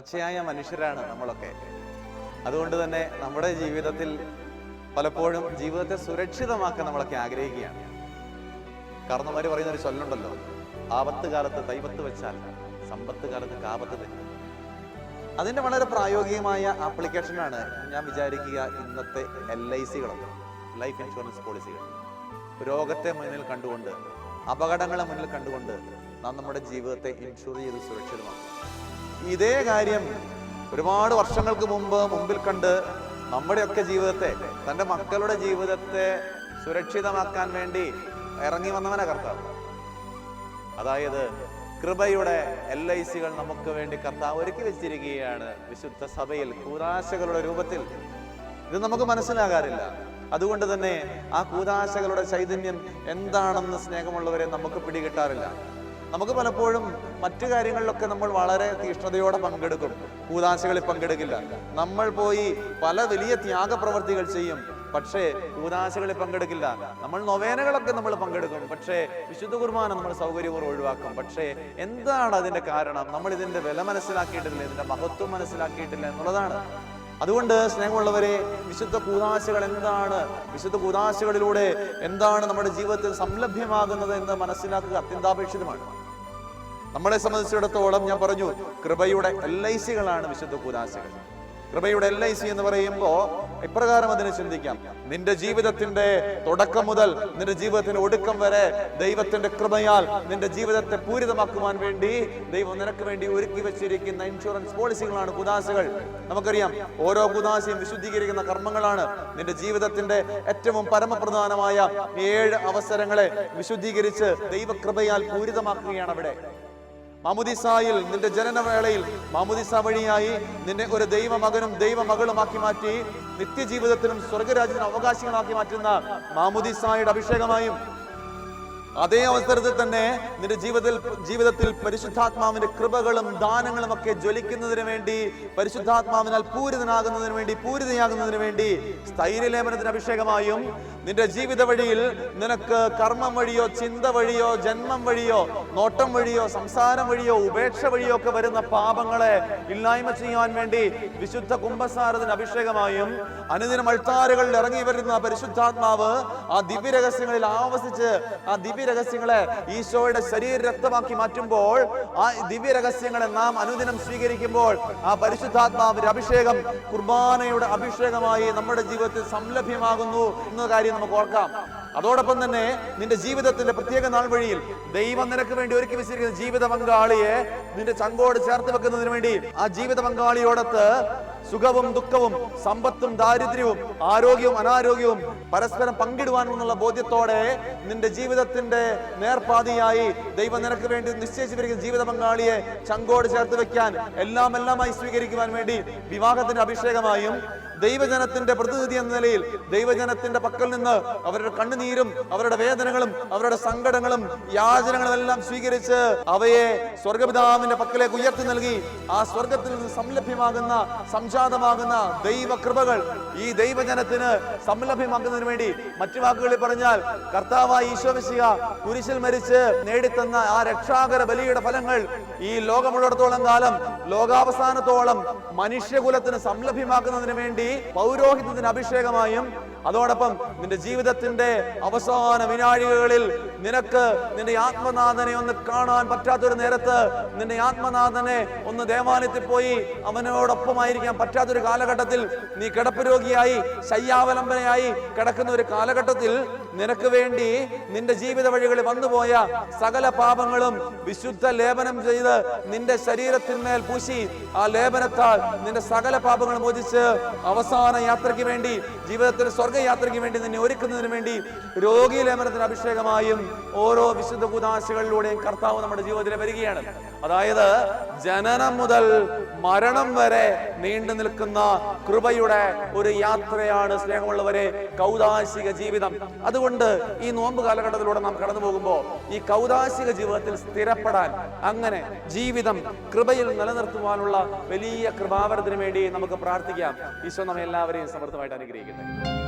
പച്ചയായ മനുഷ്യരാണ് നമ്മളൊക്കെ. അതുകൊണ്ട് തന്നെ നമ്മുടെ ജീവിതത്തിൽ പലപ്പോഴും ജീവിതത്തെ സുരക്ഷിതമാക്കാൻ നമ്മളൊക്കെ ആഗ്രഹിക്കുകയാണ്. കാരണവന്മാര് പറയുന്നൊരു ചൊല്ലുണ്ടല്ലോ, ആപത്ത് കാലത്ത് തൈപത്ത് വെച്ചാൽ സമ്പത്ത് കാലത്ത് കാപത്ത് തെറ്റും. അതിൻ്റെ വളരെ പ്രായോഗികമായ ആപ്ലിക്കേഷനാണ് ഞാൻ വിചാരിക്കുക ഇന്നത്തെ LICകളൊക്കെ, ലൈഫ് ഇൻഷുറൻസ് പോളിസികൾ. രോഗത്തെ മുന്നിൽ കണ്ടുകൊണ്ട്, അപകടങ്ങളെ മുന്നിൽ കണ്ടുകൊണ്ട് നാം നമ്മുടെ ജീവിതത്തെ ഇൻഷുർ ചെയ്ത് സുരക്ഷിതമാക്കും. ഇതേ കാര്യം ഒരുപാട് വർഷങ്ങൾക്ക് മുമ്പിൽ കണ്ട് നമ്മുടെയൊക്കെ ജീവിതത്തെ, തൻ്റെ മക്കളുടെ ജീവിതത്തെ സുരക്ഷിതമാക്കാൻ വേണ്ടി ഇറങ്ങി വന്നവനാ കർത്താവ്. അതായത് കൃപയുടെ LICകൾ നമുക്ക് വേണ്ടി കർത്താവ് ഒരുക്കി വെച്ചിരിക്കുകയാണ് വിശുദ്ധ സഭയിൽ കൂദാശകളുടെ രൂപത്തിൽ. ഇത് നമുക്ക് മനസ്സിലാകാറില്ല. അതുകൊണ്ട് തന്നെ ആ കൂദാശകളുടെ ചൈതന്യം എന്താണെന്ന് സ്നേഹമുള്ളവരെ നമുക്ക് പിടികിട്ടാറില്ല. നമുക്ക് പലപ്പോഴും മറ്റു കാര്യങ്ങളിലൊക്കെ നമ്മൾ വളരെ തീഷ്ണതയോടെ പങ്കെടുക്കും, കൂദാശകളിൽ പങ്കെടുക്കില്ല. നമ്മൾ പോയി പല വലിയ ത്യാഗപ്രവർത്തികൾ ചെയ്യും, പക്ഷേ കൂദാശകളിൽ പങ്കെടുക്കില്ല. നമ്മൾ നൊവേനകളൊക്കെ നമ്മൾ പങ്കെടുക്കും, പക്ഷേ വിശുദ്ധ കുർബാന നമ്മൾ സൗകര്യപൂർവ്വം ഒഴിവാക്കും. പക്ഷേ എന്താണ് അതിന്റെ കാരണം? നമ്മൾ ഇതിന്റെ വില മനസ്സിലാക്കിയിട്ടില്ല, ഇതിന്റെ മഹത്വം മനസ്സിലാക്കിയിട്ടില്ല എന്നുള്ളതാണ്. അതുകൊണ്ട് സ്നേഹമുള്ളവരെ, വിശുദ്ധ കൂദാശകൾ എന്താണ്, വിശുദ്ധ കൂദാശകളിലൂടെ എന്താണ് നമ്മുടെ ജീവിതത്തിൽ സംലഭ്യമാകുന്നത് എന്ന് മനസ്സിലാക്കുക അത്യന്താപേക്ഷിതമാണ്. നമ്മളെ സംബന്ധിച്ചിടത്തോളം ഞാൻ പറഞ്ഞു, കൃപയുടെ LICകളാണ് വിശുദ്ധ കൂദാശകൾ. കൃപയുടെ LIC എന്ന് പറയുമ്പോൾ ഇപ്രകാരം അതിനെ ചിന്തിക്കാം: നിന്റെ ജീവിതത്തിന്റെ തുടക്കം മുതൽ നിന്റെ ജീവിതത്തിന്റെ ഒടുക്കം വരെ ദൈവത്തിന്റെ കൃപയാൽ നിന്റെ ജീവിതത്തെ പൂരിതമാക്കുവാൻ വേണ്ടി ദൈവം നിനക്ക് വേണ്ടി ഒരുക്കി വെച്ചിരിക്കുന്ന ഇൻഷുറൻസ് പോളിസികളാണ് കൂദാശകൾ. നമുക്കറിയാം, ഓരോ കൂദാശയും വിശുദ്ധീകരിക്കുന്ന കർമ്മങ്ങളാണ്. നിന്റെ ജീവിതത്തിന്റെ ഏറ്റവും പരമപ്രധാനമായ 7 അവസരങ്ങളെ വിശുദ്ധീകരിച്ച് ദൈവകൃപയാൽ പൂരിതമാക്കുകയാണ് അവിടെ. മാമുദിസായിൽ, നിന്റെ ജനനവേളയിൽ മാമുദിസ വഴിയായി നിന്നെ ഒരു ദൈവമകനും ദൈവമകളുമാക്കി മാറ്റി നിത്യജീവിതത്തിലും സ്വർഗരാജ്യത്തിനും അവകാശികളാക്കി മാറ്റുന്ന മാമുദിസായുടെ അഭിഷേകമായും, അതേ അവസരത്തിൽ തന്നെ നിന്റെ ജീവിതത്തിൽ പരിശുദ്ധാത്മാവിന്റെ കൃപകളും ദാനങ്ങളും ഒക്കെ ജ്വലിക്കുന്നതിന് വേണ്ടി, പരിശുദ്ധാത്മാവിനാൽ പൂരിതയാകുന്നതിന് വേണ്ടി സ്ഥൈര്യലേപനത്തിന് അഭിഷേകമായും, നിന്റെ ജീവിത വഴിയിൽ നിനക്ക് കർമ്മം വഴിയോ ചിന്ത വഴിയോ ജന്മം വഴിയോ നോട്ടം വഴിയോ സംസാരം വഴിയോ ഉപേക്ഷ വഴിയോ ഒക്കെ വരുന്ന പാപങ്ങളെ ഇല്ലായ്മ ചെയ്യാൻ വേണ്ടി വിശുദ്ധ കുംഭസാരത്തിന് അഭിഷേകമായും, അനുദിനം അൾത്താരുകളിൽ ഇറങ്ങി വരുന്ന പരിശുദ്ധാത്മാവ് ആ ദിവ്യരഹസ്യങ്ങളിൽ ആവസിച്ച് ആ ദിവ്യരഹസ്യങ്ങളെ ഈശോയുടെ ശരീര രക്തമാക്കി മാറ്റുമ്പോൾ, ആ ദിവ്യരഹസ്യങ്ങളെ നാം അനുദിനം സ്വീകരിക്കുമ്പോൾ ആ പരിശുദ്ധാത്മാവിന്റെ അഭിഷേകം കുർബാനയുടെ അഭിഷേകമായി നമ്മുടെ ജീവിതത്തിൽ സംലഭ്യമാകുന്നു എന്ന കാര്യം നമുക്ക് ഓർക്കാം. അതോടൊപ്പം തന്നെ നിന്റെ ജീവിതത്തിന്റെ പ്രത്യേക നാൾ വഴിയിൽ ദൈവം നിനക്ക് വേണ്ടി ഒരുക്കി വെച്ചിരിക്കുന്ന ജീവിത പങ്കാളിയെ നിന്റെ ചങ്കോട് ചേർത്ത് വെക്കുന്നതിന് വേണ്ടി, ആ ജീവിത പങ്കാളിയോടൊത്ത് സുഖവും ദുഃഖവും സമ്പത്തും ദാരിദ്ര്യവും ആരോഗ്യവും അനാരോഗ്യവും പരസ്പരം പങ്കിടുവാനുള്ള ബോധ്യത്തോടെ നിന്റെ ജീവിതത്തിന്റെ നേർപാതിയായി ദൈവം നിനക്ക് വേണ്ടി നിശ്ചയിച്ചിരിക്കുന്ന ജീവിത പങ്കാളിയെ ചങ്കോട് ചേർത്ത് വെക്കാൻ, എല്ലാമായി സ്വീകരിക്കുവാൻ വേണ്ടി വിവാഹത്തിന്റെ അഭിഷേകമായും, ദൈവജനത്തിന്റെ പ്രതിനിധി എന്ന നിലയിൽ ദൈവജനത്തിന്റെ പക്കൽ നിന്ന് അവരുടെ കണ്ണുനീരും അവരുടെ വേദനകളും അവരുടെ സങ്കടങ്ങളും യാചനകളും എല്ലാം സ്വീകരിച്ച് അവയെ സ്വർഗപിതാവിന്റെ പക്കലേക്ക് ഉയർത്തി നൽകി ആ സ്വർഗത്തിൽ നിന്ന് സംലഭ്യമാകുന്ന സംജാതമാകുന്ന ദൈവകൃപകൾ ഈ ദൈവജനത്തിന് സംലഭ്യമാക്കുന്നതിന് വേണ്ടി, മറ്റു വാക്കുകളിൽ പറഞ്ഞാൽ കർത്താവായ ഈശോ മിശിഹാ കുരിശിൽ മരിച്ച് നേടിത്തന്ന ആ രക്ഷാകര ബലിയുടെ ഫലങ്ങൾ ഈ ലോകമുള്ളിടത്തോളം കാലം, ലോകാവസാനത്തോളം മനുഷ്യകുലത്തിന് സംലഭ്യമാക്കുന്നതിന് വേണ്ടി പൗരോഹിത്യത്തിന് അഭിഷേകമായും, അതോടൊപ്പം നിന്റെ ജീവിതത്തിന്റെ അവസാന വിനാഴികകളിൽ നിനക്ക് നിന്റെ ആത്മനാഥനെ ഒന്ന് കാണാൻ പറ്റാത്തൊരു നേരത്ത്, നിന്റെ ആത്മനാഥനെ ഒന്ന് ദേവാലയത്തിൽ പോയി അവനോടൊപ്പമായിരിക്കാൻ പറ്റാത്തൊരു കാലഘട്ടത്തിൽ, നീ കിടപ്പ് രോഗിയായി ശയ്യാവലംബനയായി കിടക്കുന്ന ഒരു കാലഘട്ടത്തിൽ നിനക്ക് വേണ്ടി നിന്റെ ജീവിത വഴികളിൽ വന്നുപോയ സകല പാപങ്ങളും വിശുദ്ധ ലേപനം ചെയ്ത് നിന്റെ ശരീരത്തിന്മേൽ പൂശി ആ ലേപനത്താൽ നിന്റെ സകല പാപങ്ങളും മോചിച്ച് അവസാന യാത്രയ്ക്ക് വേണ്ടി, ജീവിതത്തിന്റെ സ്വർഗയാത്രയ്ക്ക് വേണ്ടി നിന്നെ ഒരുക്കുന്നതിന് വേണ്ടി രോഗി ലേപനത്തിന് അഭിഷേകമായും ഓരോ വിശുദ്ധ കൂദാശകളിലൂടെയും കർത്താവ് നമ്മുടെ ജീവിതത്തിൽ വരികയാണ്. അതായത് ജനനം മുതൽ മരണം വരെ നീണ്ടു നിൽക്കുന്ന കൃപയുടെ ഒരു യാത്രയാണ് സ്നേഹമുള്ളവരെ കൗദാശിക ജീവിതം. അതുകൊണ്ട് ഈ നോമ്പ് കാലഘട്ടത്തിലൂടെ നാം കടന്നു പോകുമ്പോൾ ഈ കൗദാശിക ജീവിതത്തിൽ സ്ഥിരപ്പെടാൻ, അങ്ങനെ ജീവിതം കൃപയിൽ നിലനിർത്തുവാനുള്ള വലിയ കൃപാവരത്തിന് വേണ്ടി നമുക്ക് പ്രാർത്ഥിക്കാം. ഈശോ നമ്മെ എല്ലാവരെയും സമൃദ്ധമായിട്ട് അനുഗ്രഹിക്കട്ടെ.